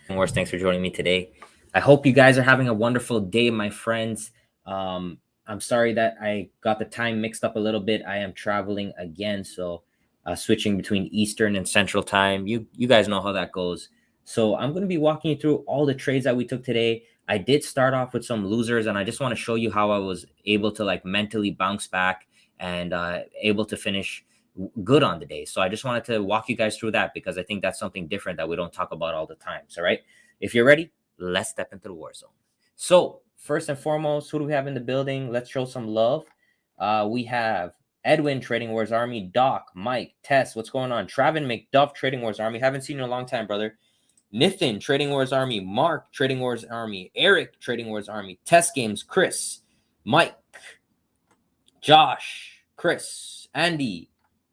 Thanks for joining me today. I hope you guys are having a wonderful day, my friends. I'm sorry that I got the time mixed up a little bit. I am traveling again, so switching between Eastern and Central time. You guys know how that goes. So I'm going to be walking you through all the trades that we took today. I did start off with some losers, and I just want to show you how I was able to like mentally bounce back and able to finish good on the day. So I just wanted to walk you guys through that because I think that's something different that we don't talk about all the time. So, right, if you're ready, let's step into the war zone. So, first and foremost, who do we have in the building? Let's show some love. We have Edwin, Trading Wars Army, Doc, Mike, Tess, what's going on? Travin McDuff, Trading Wars Army. Haven't seen you in a long time, brother. Nathan, Trading Wars Army, Mark, Trading Wars Army, Eric, Trading Wars Army, Test Games, Chris, Mike, Josh, Chris, Andy.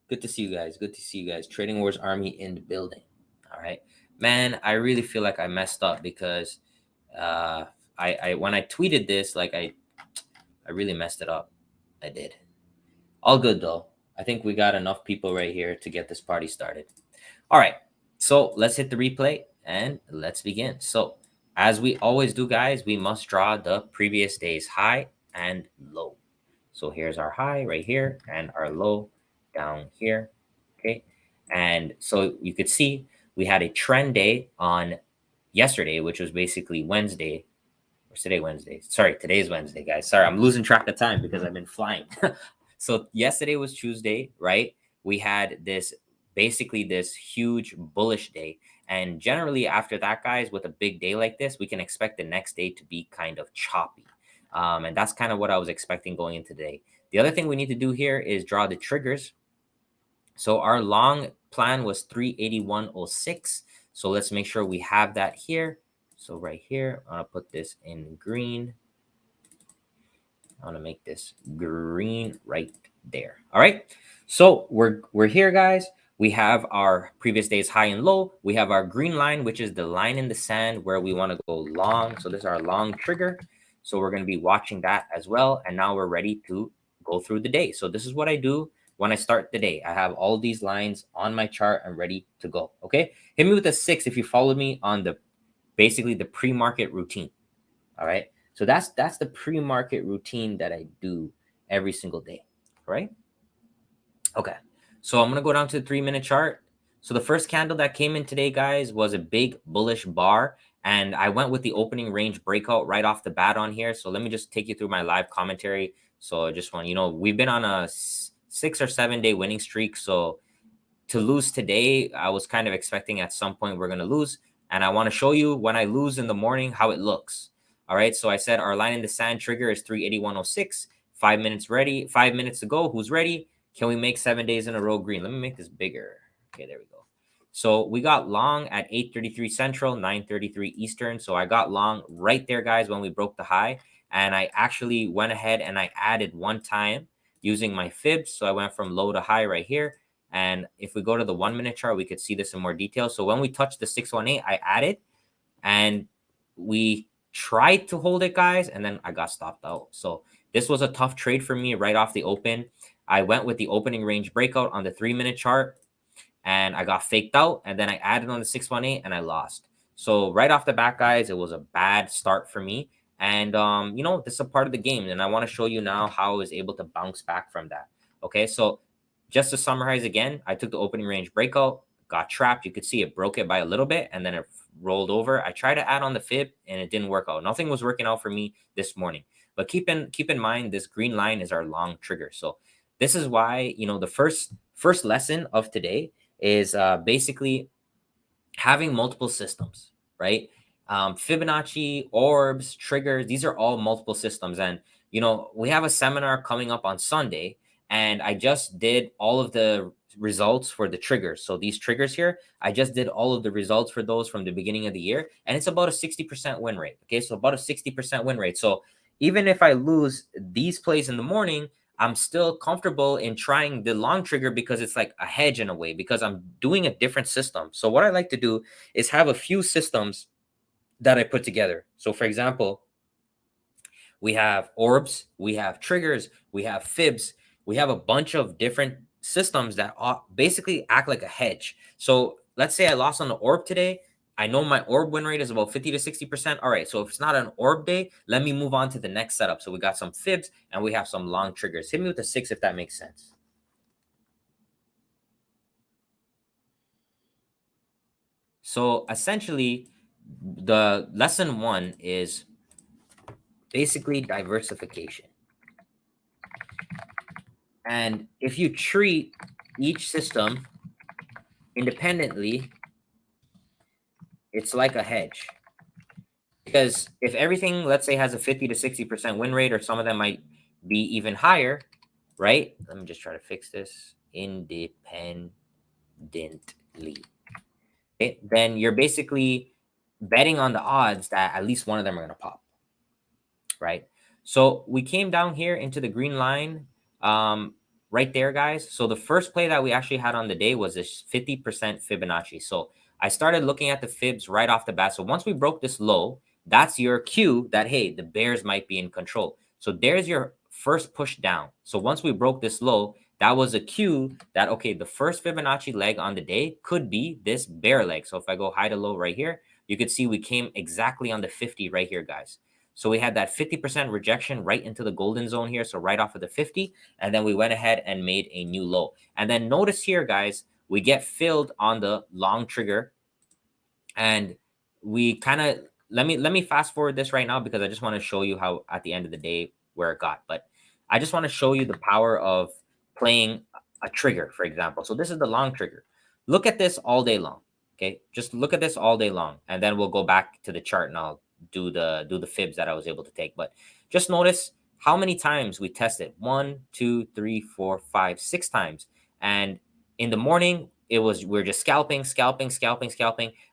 Good to see you guys. Good to see you guys. Trading Wars Army in the building. All right, man. I really feel like I messed up because I when I tweeted this, like I really messed it up. I did. All good though. I think we got enough people right here to get this party started. All right, so let's hit the replay and let's begin. So as we always do, guys, we must draw the previous day's high and low. So here's our high right here and our low down here. Okay. And so you could see we had a trend day on yesterday, which was basically Wednesday. Or today, Wednesday. Sorry, today's Wednesday, guys. Sorry, I'm losing track of time because I've been flying. So yesterday was Tuesday, right? We had this basically this huge bullish day. And generally, after that, guys, with a big day like this, we can expect the next day to be kind of choppy. And that's kind of what I was expecting going into today. The other thing we need to do here is draw the triggers. So our long plan was 381.06. So let's make sure we have that here. So right here, I'm gonna put this in green. I want to make this green right there. All right. So we're here, guys. We have our previous day's high and low. We have our green line, which is the line in the sand where we want to go long. So this is our long trigger. So we're going to be watching that as well. And now we're ready to go through the day. So this is what I do when I start the day. I have all these lines on my chart and ready to go. Okay. Hit me with a 6 if you followed me on the basically the pre-market routine. All right. So that's the pre-market routine that I do every single day, right? Okay. So I'm going to go down to the 3-minute chart. So the first candle that came in today, guys, was a big bullish bar. And I went with the opening range breakout right off the bat on here. So let me just take you through my live commentary. So I just want, we've been on a 6 or 7 day winning streak. So to lose today, I was kind of expecting at some point we're going to lose. And I want to show you when I lose in the morning how it looks. All right. So I said our line in the sand trigger is 381.06. 5 minutes ready. 5 minutes to go. Who's ready? Can we make 7 days in a row green? Let me make this bigger. Okay, there we go. So we got long at 8:33 Central, 9:33 Eastern. So I got long right there, guys, when we broke the high. And I actually went ahead and I added one time using my fibs. So I went from low to high right here. And if we go to the 1-minute chart, we could see this in more detail. So when we touched the 618, I added and we tried to hold it, guys, and then I got stopped out. So this was a tough trade for me right off the open. I went with the opening range breakout on the 3-minute chart and I got faked out. And then I added on the 618 and I lost. So right off the bat, guys, it was a bad start for me. And, this is a part of the game. And I want to show you now how I was able to bounce back from that. Okay, so just to summarize again, I took the opening range breakout, got trapped. You could see it broke it by a little bit and then it rolled over. I tried to add on the fib and it didn't work out. Nothing was working out for me this morning. But keep in mind this green line is our long trigger. So this is why, the first lesson of today is basically having multiple systems, right? Fibonacci, orbs, triggers, these are all multiple systems. And, we have a seminar coming up on Sunday, and I just did all of the results for the triggers. So these triggers here, I just did all of the results for those from the beginning of the year, and it's about a 60% win rate. Okay, so about a 60% win rate. So even if I lose these plays in the morning, I'm still comfortable in trying the long trigger because it's like a hedge in a way, because I'm doing a different system. So what I like to do is have a few systems that I put together. So for example, we have orbs, we have triggers, we have fibs, we have a bunch of different systems that basically act like a hedge. So let's say I lost on the orb today. I know my orb win rate is about 50 to 60%. All right, so if it's not an orb day, let me move on to the next setup. So we got some fibs and we have some long triggers. Hit me with the 6 if that makes sense. So essentially, the lesson 1 is basically diversification. And if you treat each system independently, it's like a hedge. Because if everything, let's say, has a 50 to 60% win rate, or some of them might be even higher, right? Let me just try to fix this. Independently. Okay? Then you're basically betting on the odds that at least one of them are going to pop, right? So we came down here into the green line right there, guys. So the first play that we actually had on the day was this 50% Fibonacci. So I started looking at the fibs right off the bat. So once we broke this low, that's your cue that, hey, the bears might be in control. So there's your first push down. So once we broke this low, that was a cue that, okay, the first Fibonacci leg on the day could be this bear leg. So if I go high to low right here, you could see we came exactly on the 50 right here, guys. So we had that 50% rejection right into the golden zone here. So right off of the 50. And then we went ahead and made a new low. And then notice here, guys, we get filled on the long trigger. And we kind of, let me fast forward this right now because I just want to show you how at the end of the day where it got. But I just want to show you the power of playing a trigger, for example. So this is the long trigger. Look at this all day long. Okay. Just look at this all day long. And then we'll go back to the chart and I'll do the fibs that I was able to take. But just notice how many times we tested. 1, 2, 3, 4, 5, 6 times. And in the morning, we're just scalping.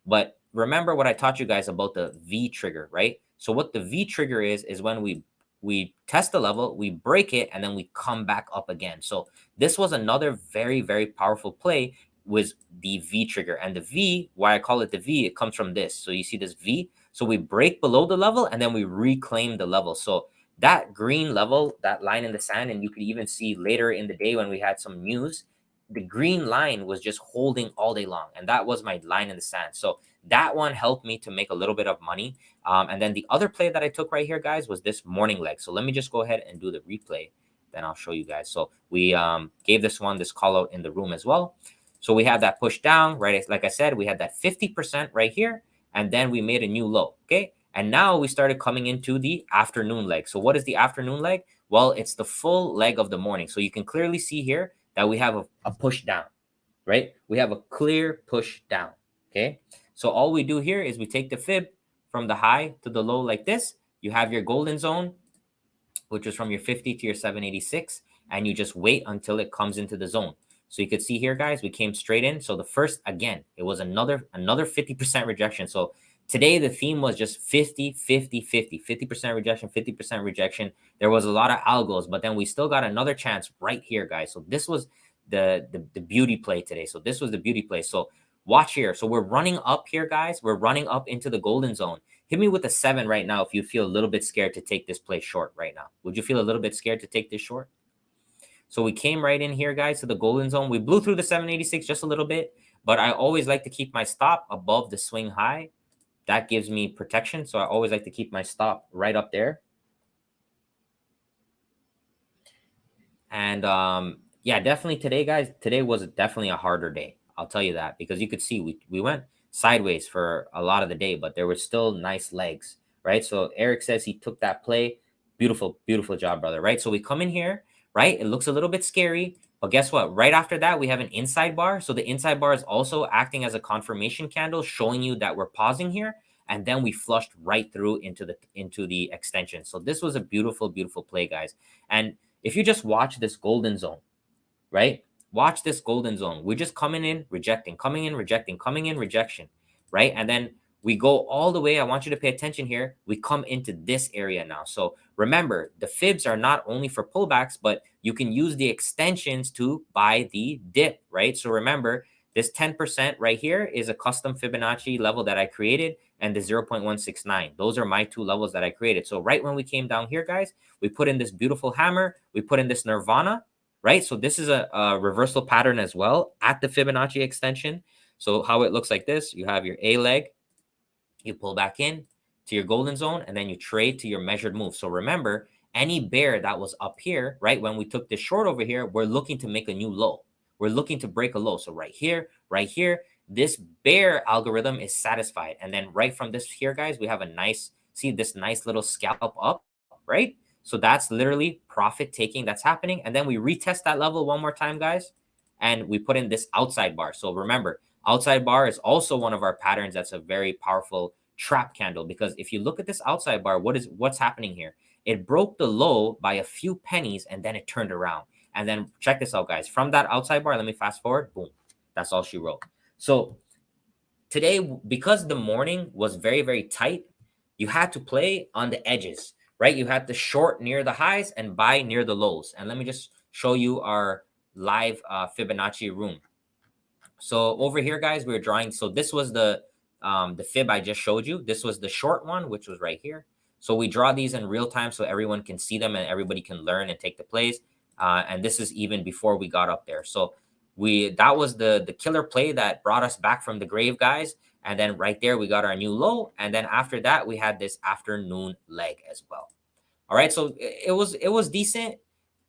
But remember what I taught you guys about the V trigger, right? So what the V trigger is when we test the level, we break it, and then we come back up again. So this was another very, very powerful play with the V trigger. And the V, why I call it the V, it comes from this. So you see this V. So we break below the level and then we reclaim the level. So that green level, that line in the sand, and you could even see later in the day when we had some news, the green line was just holding all day long. And that was my line in the sand. So that one helped me to make a little bit of money. And then the other play that I took right here, guys, was this morning leg. So let me just go ahead and do the replay. Then I'll show you guys. So we gave this one this call out in the room as well. So we had that push down, right? Like I said, we had that 50% right here. And then we made a new low, okay? And now we started coming into the afternoon leg. So what is the afternoon leg? Well, it's the full leg of the morning. So you can clearly see here that we have a push down, right? We have a clear push down, okay? So all we do here is we take the fib from the high to the low like this. You have your golden zone, which is from your 50 to your 786, and you just wait until it comes into the zone. So you could see here, guys, we came straight in. So the first, again, it was another 50% rejection. So today the theme was just 50, 50, 50, 50% rejection, 50% rejection. There was a lot of algos, but then we still got another chance right here, guys. So this was the beauty play today. So this was the beauty play. So watch here. So we're running up here, guys. We're running up into the golden zone. Hit me with a 7 right now if you feel a little bit scared to take this play short right now. Would you feel a little bit scared to take this short? So we came right in here, guys, to the golden zone. We blew through the 786 just a little bit, but I always like to keep my stop above the swing high. That gives me protection. So I always like to keep my stop right up there. And yeah, definitely today, guys, today was definitely a harder day. I'll tell you that, because you could see we went sideways for a lot of the day, but there were still nice legs, right? So Eric says he took that play. Beautiful, beautiful job, brother, right? So we come in here, right? It looks a little bit scary, but guess what? Right after that, we have an inside bar. So the inside bar is also acting as a confirmation candle, showing you that we're pausing here. And then we flushed right through into the extension. So this was a beautiful, beautiful play, guys. And if you just watch this golden zone, right? Watch this golden zone. We're just coming in, rejecting, coming in, rejecting, coming in, rejection, right? And then we go all the way. I want you to pay attention here. We come into this area now. So remember, the fibs are not only for pullbacks, but you can use the extensions to buy the dip, right? So remember, this 10% right here is a custom Fibonacci level that I created, and the 0.169. Those are my two levels that I created. So right when we came down here, guys, we put in this beautiful hammer. We put in this Nirvana, right? So this is a reversal pattern as well at the Fibonacci extension. So how it looks like this, you have your A leg, you pull back in to your golden zone, and then you trade to your measured move. So remember, any bear that was up here, right, when we took this short over here, we're looking to make a new low. We're looking to break a low. So right here, this bear algorithm is satisfied. And then right from this here, guys, we have a nice, see this nice little scalp up, right? So that's literally profit taking that's happening. And then we retest that level one more time, guys, and we put in this outside bar. So remember, outside bar is also one of our patterns that's a very powerful trap candle, because if you look at this outside bar, what's happening here? It broke the low by a few pennies and then it turned around. And then check this out, guys. From that outside bar, let me fast forward. Boom. That's all she wrote. So today, because the morning was very, very tight, you had to play on the edges, right? You had to short near the highs and buy near the lows. And let me just show you our live Fibonacci room. So over here, guys, we were drawing. So this was the fib I just showed you. This was the short one, which was right here. So we draw these in real time so everyone can see them and everybody can learn and take the plays. And this is even before we got up there. So that was the killer play that brought us back from the grave, guys. And then right there, we got our new low. And then after that, we had this afternoon leg as well. All right. So it was decent.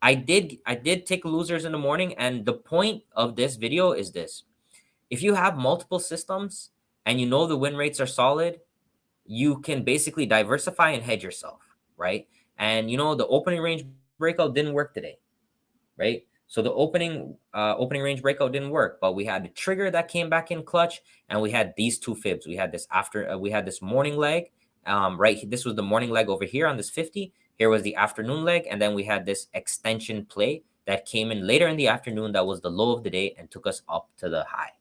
I did take losers in the morning. And the point of this video is this. If you have multiple systems and you know the win rates are solid, you can basically diversify and hedge yourself, right? And you know the opening range breakout didn't work today, right? So the opening range breakout didn't work, but we had the trigger that came back in clutch, and we had these two fibs. We had this we had this morning leg, right? This was the morning leg over here on this 50. Here was the afternoon leg, and then we had this extension play that came in later in the afternoon. That was the low of the day and took us up to the high.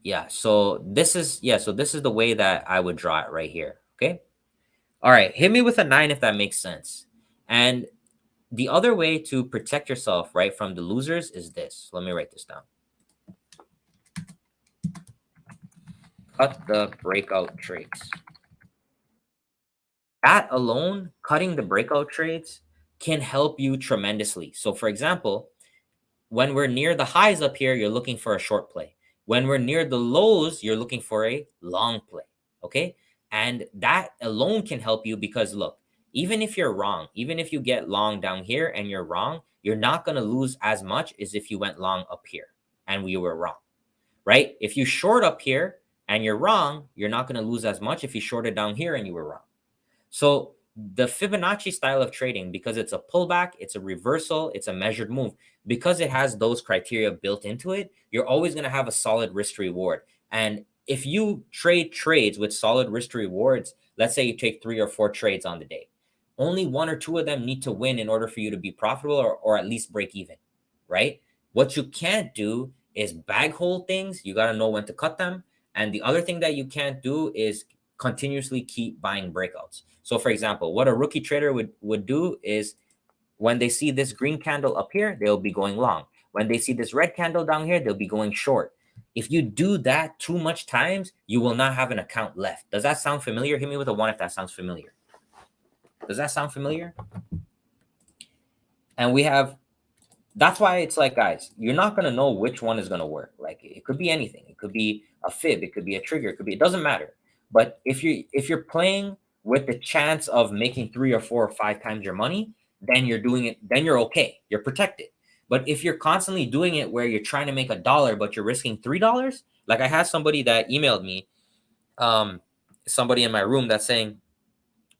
Yeah, so this is the way that I would draw it right here. Okay. All right, hit me with a 9 if that makes sense. And the other way to protect yourself, right, from the losers is this. Let me write this down. Cut the breakout trades. That alone, cutting the breakout trades, can help you tremendously. So for example, when we're near the highs up here, you're looking for a short play. When we're near the lows, you're looking for a long play. Okay. And that alone can help you because look, even if you're wrong, even if you get long down here and you're wrong, you're not going to lose as much as if you went long up here and we were wrong, right? If you short up here and you're wrong, you're not going to lose as much if you shorted down here and you were wrong. So the Fibonacci style of trading, because it's a pullback, it's a reversal, it's a measured move, because it has those criteria built into it, you're always going to have a solid risk to reward. And if you trade trades with solid risk to rewards, let's say you take 3 or 4 trades on the day, only 1 or 2 of them need to win in order for you to be profitable or at least break even, right? What you can't do is bag hold things. You got to know when to cut them. And the other thing that you can't do is continuously keep buying breakouts. So for example, what a rookie trader would do is when they see this green candle up here, they'll be going long. When they see this red candle down here, they'll be going short. If you do that too much times, you will not have an account left. Does that sound familiar? Hit me with a 1 if that sounds familiar. Does that sound familiar? And that's why it's like, guys, you're not going to know which one is going to work. Like it could be anything. It could be a fib. It could be a trigger. It doesn't matter. But if you're playing with the chance of making 3 or 4 or 5 times your money, then you're doing it. Then you're okay. You're protected. But if you're constantly doing it where you're trying to make $1, but you're risking $3, like I had somebody that emailed me, somebody in my room that's saying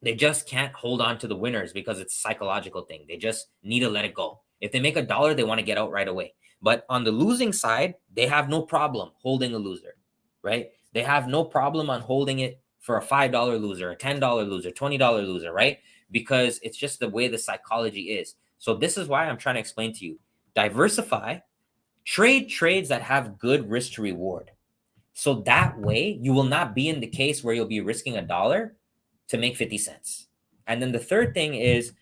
they just can't hold on to the winners because it's a psychological thing. They just need to let it go. If they make $1, they want to get out right away. But on the losing side, they have no problem holding a loser, right? They have no problem on holding it for a $5 loser, a $10 loser, $20 loser, right? Because it's just the way the psychology is. So this is why I'm trying to explain to you. Diversify, trade trades that have good risk to reward. So that way you will not be in the case where you'll be risking $1 to make 50 cents. And then the third thing is,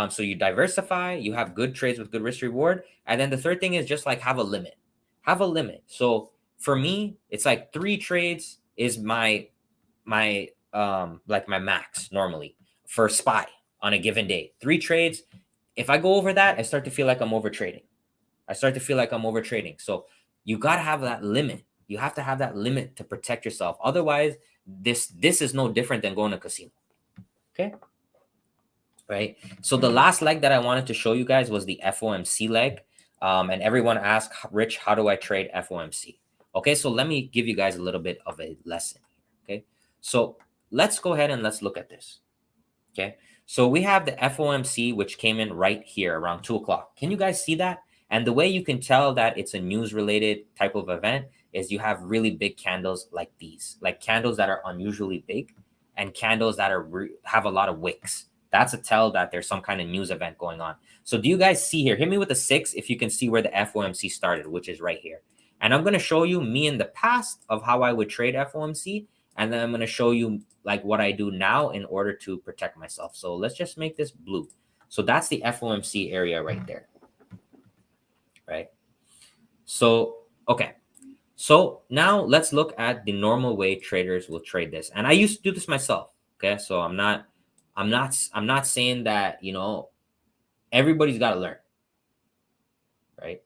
so you diversify, you have good trades with good risk reward. And then the third thing is just like have a limit. Have a limit. So for me, it's like 3 trades is my like my max normally for SPY on a given day. 3 trades. If I go over that, I start to feel like I'm over trading. So you got to have that limit. You have to have that limit to protect yourself. Otherwise, this is no different than going to casino. Okay. Right. So the last leg that I wanted to show you guys was the FOMC leg. And everyone asked, Rich, how do I trade FOMC? Okay, so let me give you guys a little bit of a lesson. Okay, so let's go ahead and let's look at this. Okay, so we have the FOMC, which came in right here around 2 o'clock. Can you guys see that? And the way you can tell that it's a news related type of event is you have really big candles like these, like candles that are unusually big and candles that are have a lot of wicks. That's a tell that there's some kind of news event going on. So do you guys see here? Hit me with a 6 if you can see where the FOMC started, which is right here. And I'm going to show you me in the past of how I would trade FOMC. And then I'm going to show you like what I do now in order to protect myself. So let's just make this blue. So that's the FOMC area right there. Right. So, okay. So now let's look at the normal way traders will trade this. And I used to do this myself. Okay. So I'm not saying that, you know, everybody's got to learn. Right.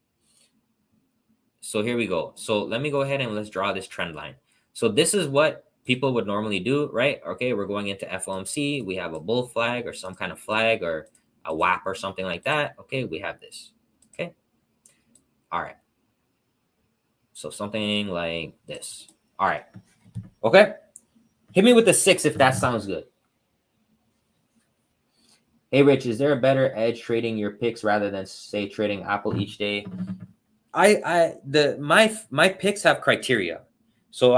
So here we go. So let me go ahead and let's draw this trend line. So this is what people would normally do, right? Okay, we're going into FOMC. We have a bull flag or some kind of flag or a WAP or something like that. Okay, we have this. Okay. All right. So something like this. All right. Okay. Hit me with the 6 if that sounds good. Hey, Rich, is there a better edge trading your picks rather than say trading Apple each day? My picks have criteria. So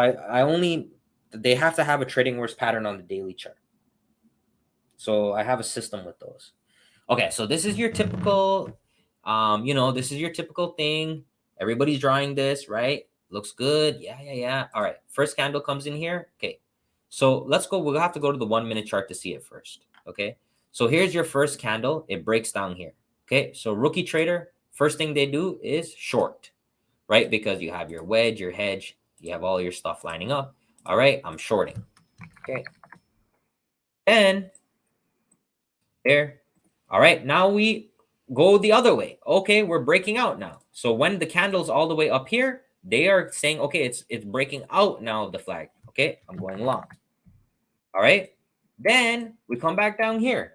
they have to have a trading worst pattern on the daily chart. So I have a system with those. Okay, so this is your typical, this is your typical thing. Everybody's drawing this, right? Looks good. Yeah. All right, first candle comes in here. Okay, so let's go. We'll have to go to the 1 minute chart to see it first. Okay, so here's your first candle. It breaks down here. Okay, so rookie trader, first thing they do is short, right? Because you have your wedge, your hedge, you have all your stuff lining up. All right, I'm shorting. Okay, and there. All right, now we go the other way. Okay, we're breaking out now. So when the candle's all the way up here, they are saying, okay, it's breaking out now of the flag. Okay, I'm going long. All right, then we come back down here.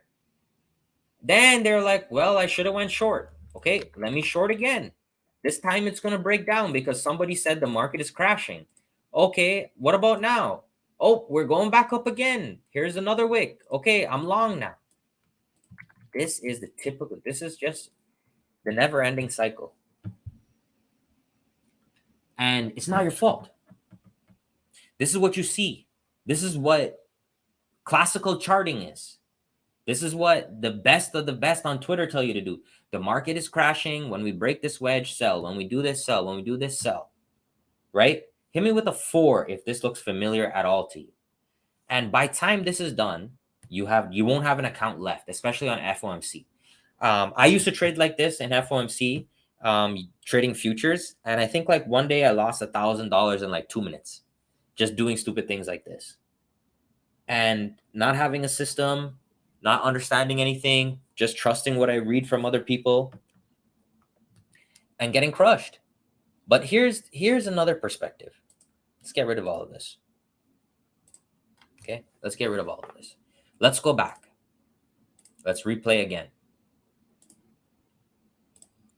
Then they're like, well, I should have went short. Okay, let me short again. This time it's going to break down because somebody said the market is crashing. Okay, what about now? Oh, we're going back up again. Here's another wick. Okay, I'm long now. This is just the never-ending cycle. And it's not your fault. This is what you see. This is what classical charting is. This is what the best of the best on Twitter tell you to do. The market is crashing. When we break this wedge, sell. When we do this, sell. When we do this, sell. Right? Hit me with a 4 if this looks familiar at all to you. And by time this is done, you won't have an account left, especially on FOMC. I used to trade like this in FOMC, trading futures, and I think like one day I lost $1,000 in like 2 minutes, just doing stupid things like this, and not having a system, not understanding anything, just trusting what I read from other people, and getting crushed. But here's another perspective. Let's get rid of all of this. Okay, let's get rid of all of this. Let's go back. Let's replay again.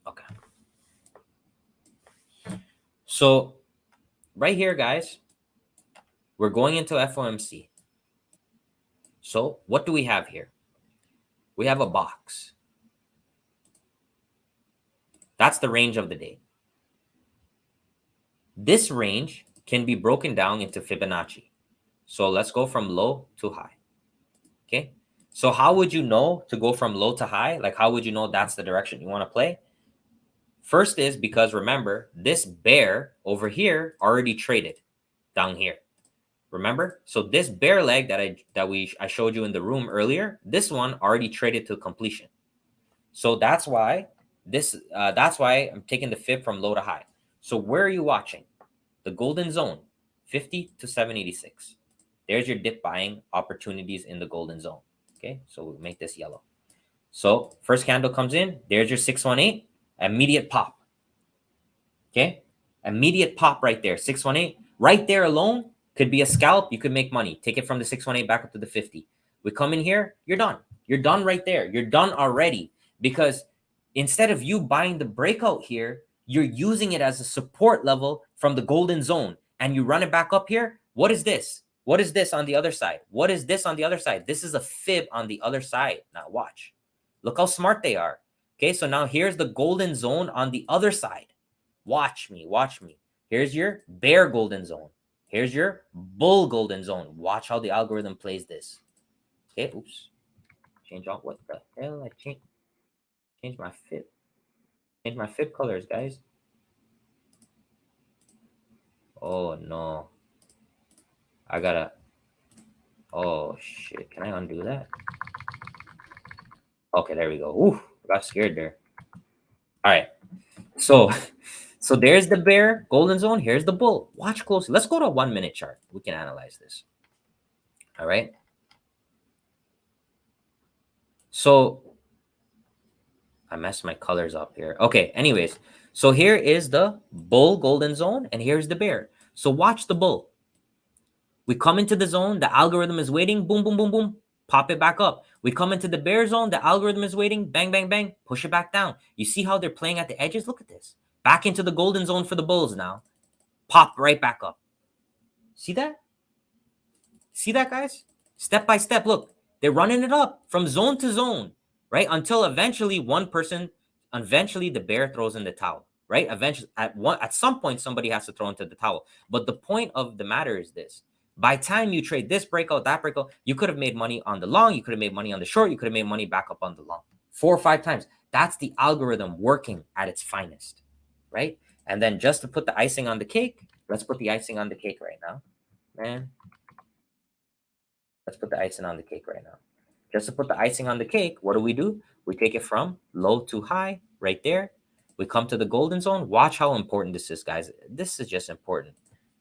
Okay. So right here, guys, we're going into FOMC. So what do we have here? We have a box. That's the range of the day. This range can be broken down into Fibonacci. So let's go from low to high. Okay. So how would you know to go from low to high? Like, how would you know that's the direction you want to play? First is because remember, this bear over here already traded down here. Remember? So this bear leg that I showed you in the room earlier, this one already traded to completion. So that's why I'm taking the fib from low to high. So where are you watching? The golden zone, 50 to 786. There's your dip buying opportunities in the golden zone. Okay, so we'll make this yellow. So first candle comes in, there's your 618, immediate pop. Okay, Immediate pop right there, 618. Right there alone could be a scalp. You could make money. Take it from the 618 back up to the 50. We come in here, you're done. You're done right there. You're done already, because instead of you buying the breakout here, you're using it as a support level from the golden zone, and you run it back up here. What is this? What is this on the other side? What is this on the other side? This is a fib on the other side. Now watch. Look how smart they are. Okay, so now here's the golden zone on the other side. Watch me, watch me. Here's your bear golden zone. Here's your bull golden zone. Watch how the algorithm plays this. Okay, oops. Change out. What the hell? I change my fib. Change my fib colors, guys. Oh no. I gotta. Oh shit. Can I undo that? Okay, there we go. Ooh, I got scared there. All right. So there's the bear golden zone. Here's the bull. Watch closely. Let's go to a 1 minute chart. We can analyze this. All right. So I messed my colors up here. Okay. Anyways, so here is the bull golden zone, and here's the bear. So watch the bull. We come into the zone. The algorithm is waiting. Boom, boom, boom, boom. Pop it back up. We come into the bear zone. The algorithm is waiting. Bang, bang, bang. Push it back down. You see how they're playing at the edges? Look at this. Back into the golden zone for the bulls now. Pop right back up. See that? See that, guys? Step by step. Look, they're running it up from zone to zone, right? Until eventually the bear throws in the towel, right? Eventually, at some point, somebody has to throw into the towel. But the point of the matter is this. By time you trade this breakout, that breakout, you could have made money on the long, you could have made money on the short, you could have made money back up on the long 4 or 5 times. That's the algorithm working at its finest, right? And then just to put the icing on the cake, let's put the icing on the cake right now, man. Let's put the icing on the cake right now. Just to put the icing on the cake, what do? We take it from low to high right there. We come to the golden zone. Watch how important this is, guys. This is just important.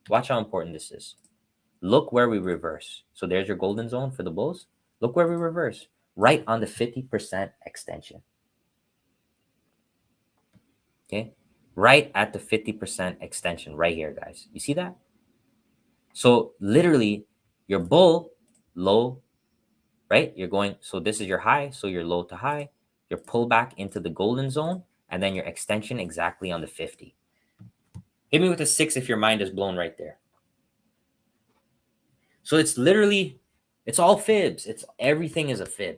Watch how important this is. Look where we reverse. So there's your golden zone for the bulls. Look where we reverse. Right on the 50% extension. Okay? Right at the 50% extension right here, guys. You see that? So literally, your bull, low, right? You're going, so this is your high, so your low to high, your pullback into the golden zone, and then your extension exactly on the 50. Hit me with a 6 if your mind is blown right there. So it's literally, it's all fibs. Everything is a fib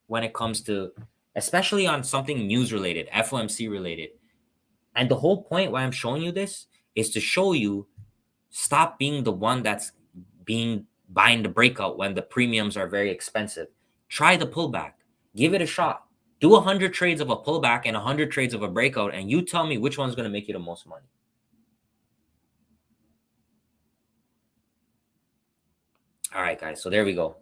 when it comes to, especially on something news related, FOMC related. And the whole point why I'm showing you this is to show you, stop being the one that's buying the breakout when the premiums are very expensive. Try the pullback. Give it a shot. Do 100 trades of a pullback and 100 trades of a breakout, and you tell me which one's going to make you the most money. All right, guys. So there we go.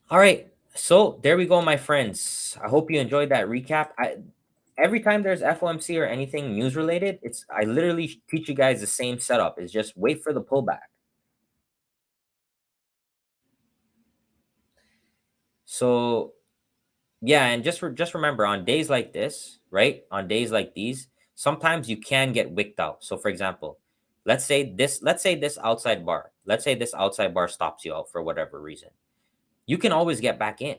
All right. So there we go, my friends. I hope you enjoyed that recap. Every time there's FOMC or anything news related, I literally teach you guys the same setup. It's just wait for the pullback. So yeah, and just remember, on days like this, right? On days like these, sometimes you can get wicked out. So for example, let's say this outside bar. Let's say this outside bar stops you out for whatever reason. You can always get back in,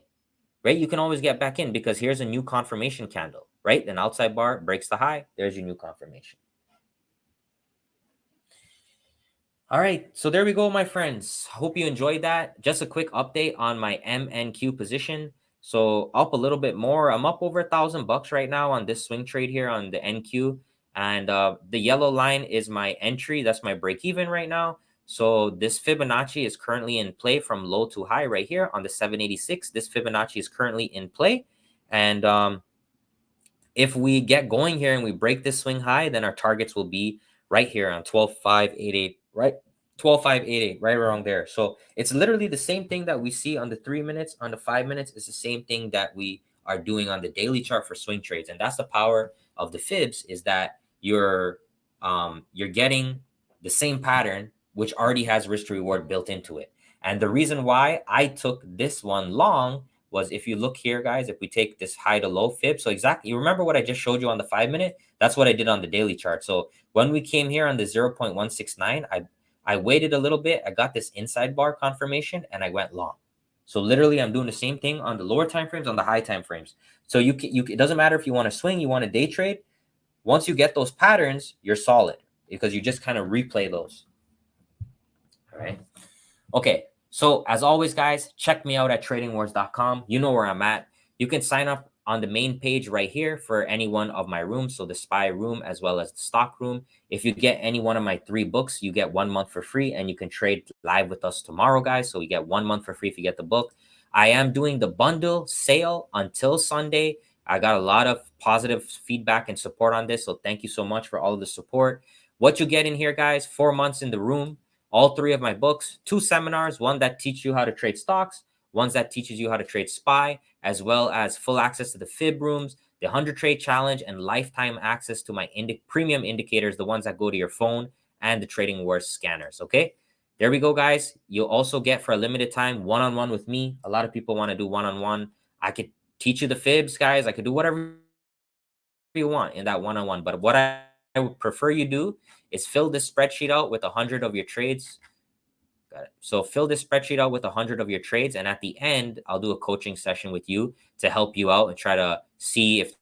right? You can always get back in because here's a new confirmation candle, right? An outside bar breaks the high. There's your new confirmation. All right, so there we go, my friends. Hope you enjoyed that. Just a quick update on my MNQ position. So up a little bit more. I'm up over $1,000 right now on this swing trade here on the NQ. And the yellow line is my entry. That's my break even right now. So this Fibonacci is currently in play from low to high right here on the 786. This Fibonacci is currently in play. And if we get going here and we break this swing high, then our targets will be right here on 12,588, right? 12,588, right around there. So it's literally the same thing that we see on the 3 minutes, on the 5 minutes. It's the same thing that we are doing on the daily chart for swing trades. And that's the power of the fibs, is that you're getting the same pattern, which already has risk to reward built into it. And the reason why I took this one long was, if you look here, guys, if we take this high to low fib, so exactly, you remember what I just showed you on the 5-minute? That's what I did on the daily chart. So when we came here on the 0.169, I waited a little bit. I got this inside bar confirmation and I went long. So literally, I'm doing the same thing on the lower time frames, on the high time frames. So it doesn't matter if you want to swing, you want to day trade. Once you get those patterns, you're solid because you just kind of replay those. All right. Okay. So as always, guys, check me out at tradingwars.com. You know where I'm at. You can sign up on the main page right here for any one of my rooms. So the SPY room as well as the stock room. If you get any one of my 3 books, you get 1 month for free and you can trade live with us tomorrow, guys. So you get 1 month for free if you get the book. I am doing the bundle sale until Sunday. I got a lot of positive feedback and support on this. So thank you so much for all of the support. What you get in here, guys, 4 months in the room, all 3 of my books, 2 seminars, one that teaches you how to trade stocks, ones that teaches you how to trade SPY, as well as full access to the fib rooms, the 100 trade challenge, and lifetime access to my premium indicators, the ones that go to your phone, and the Trading Wars scanners. Okay, there we go, guys. You'll also get, for a limited time, one-on-one with me. A lot of people want to do one-on-one. I could teach you the fibs, guys. I could do whatever you want in that one-on-one, but what I would prefer you do is fill this spreadsheet out with 100 of your trades. Got it. So fill this spreadsheet out with 100 of your trades, and at the end, I'll do a coaching session with you to help you out and try to see if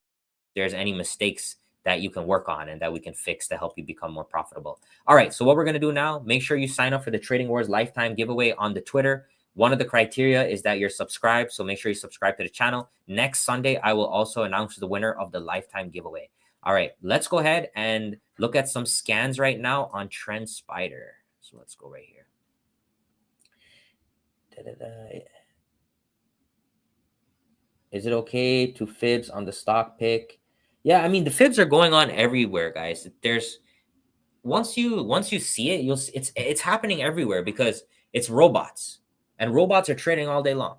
there's any mistakes that you can work on and that we can fix to help you become more profitable. All right, so what we're going to do now, make sure you sign up for the Trading Wars lifetime giveaway on the Twitter. One of the criteria is that you're subscribed, so make sure you subscribe to the channel. Next Sunday, I will also announce the winner of the lifetime giveaway. All right, let's go ahead and look at some scans right now on Trendspider. So let's go right here. Is it okay to fibs on the stock pick? Yeah, I mean, the fibs are going on everywhere, guys. There's once you see it, you'll see it's happening everywhere because it's robots, and robots are trading all day long.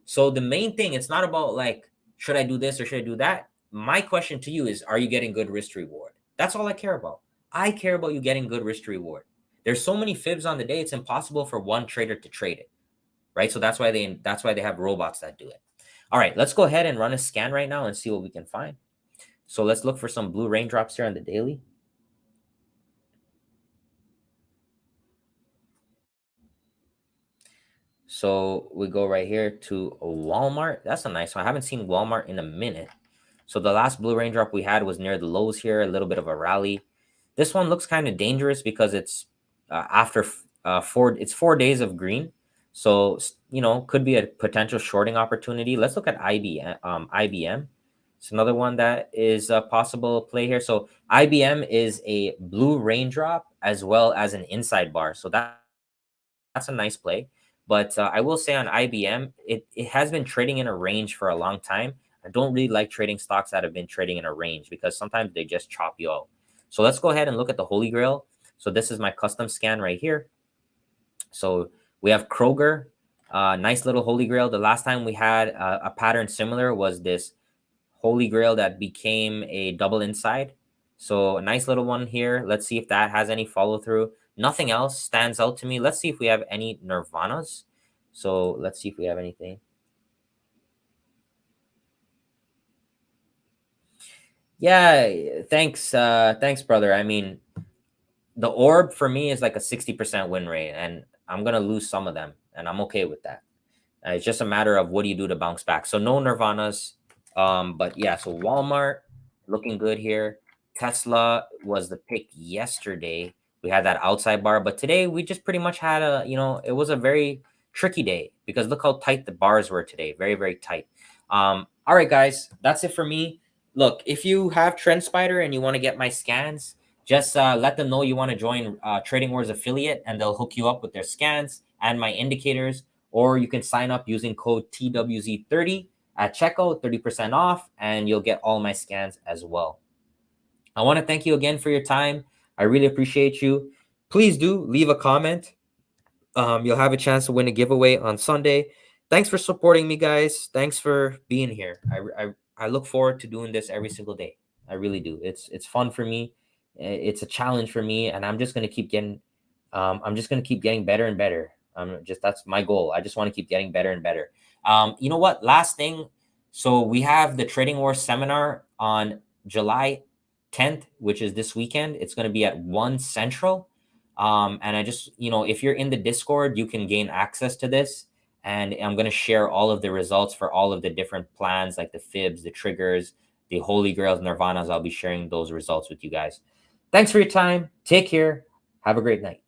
So the main thing, it's not about like, should I do this or should I do that? My question to you is, are you getting good risk to reward? That's all I care about. I care about you getting good risk to reward. There's so many fibs on the day, it's impossible for one trader to trade it, right? So that's why they have robots that do it. All right, let's go ahead and run a scan right now and see what we can find. So let's look for some blue raindrops here on the daily. So we go right here to Walmart. That's a nice one. I haven't seen Walmart in a minute. So the last blue raindrop we had was near the lows here, a little bit of a rally. This one looks kind of dangerous because it's after 4 days of green. So, could be a potential shorting opportunity. Let's look at IBM. It's another one that is a possible play here. So IBM is a blue raindrop as well as an inside bar. So that's a nice play. But I will say on IBM, it has been trading in a range for a long time. I don't really like trading stocks that have been trading in a range because sometimes they just chop you out. So let's go ahead and look at the Holy Grail. So this is my custom scan right here. So we have Kroger, nice little Holy Grail. The last time we had a pattern similar was this Holy Grail that became a double inside. So a nice little one here. Let's see if that has any follow through. Nothing else stands out to me. Let's see if we have any Nirvanas. So let's see if we have anything. Yeah, thanks. Thanks, brother. I mean, the orb for me is like a 60% win rate, and I'm gonna lose some of them, and I'm okay with that. It's just a matter of what do you do to bounce back. So no Nirvanas. But yeah, so Walmart looking good here. Tesla was the pick yesterday. We had that outside bar, but today we just pretty much had it was a very tricky day because look how tight the bars were today. Very, very tight. All right, guys, that's it for me. Look, if you have Trendspider and you want to get my scans, just let them know you want to join Trading Wars affiliate, and they'll hook you up with their scans and my indicators. Or you can sign up using code TWZ30 at checkout, 30% off, and you'll get all my scans as well. I want to thank you again for your time. I really appreciate you. Please do leave a comment. You'll have a chance to win a giveaway on Sunday. Thanks for supporting me, guys. Thanks for being here. I look forward to doing this every single day. I really do. It's fun for me. It's a challenge for me, and I'm just gonna keep getting better and better. That's my goal. I just want to keep getting better and better. You know what? Last thing. So we have the Trading Wars seminar on July 10th, which is this weekend. It's going to be at 1 Central. And I just, if you're in the Discord, you can gain access to this. And I'm going to share all of the results for all of the different plans, like the fibs, the triggers, the holy grails, nirvanas. I'll be sharing those results with you guys. Thanks for your time. Take care. Have a great night.